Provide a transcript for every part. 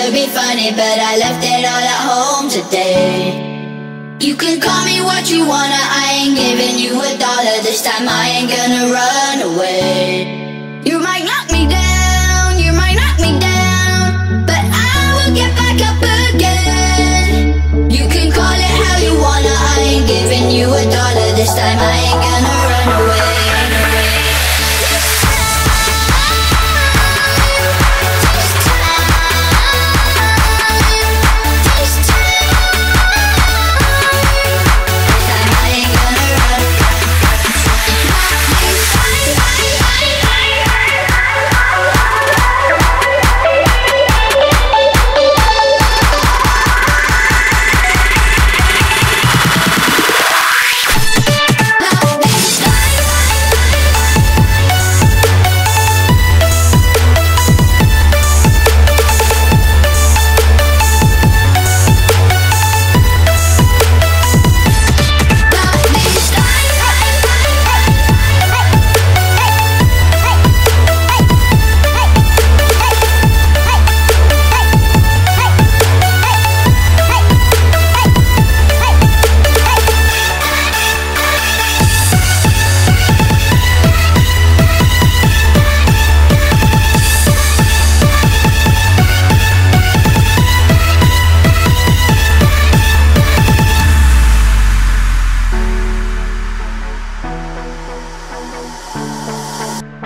to be funny, but I left it all at home today. You can call me what you wanna, I ain't giving you $1 this time, I ain't gonna run away. You might knock me down, you might knock me down, but I will get back up again. You can call it how you wanna, I ain't giving you $1 this time, I ain't gonna run away.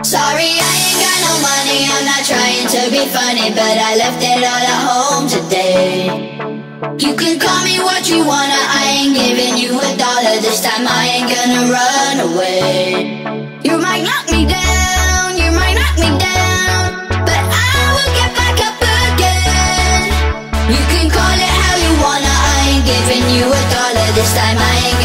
Sorry, I ain't got no money, I'm not trying to be funny, but I left it all at home today. You can call me what you wanna, I ain't giving you $1 this time, I ain't gonna run away. You might knock me down, you might knock me down, but I will get back up again. You can call it how you wanna, I ain't giving you $1 this time, I ain't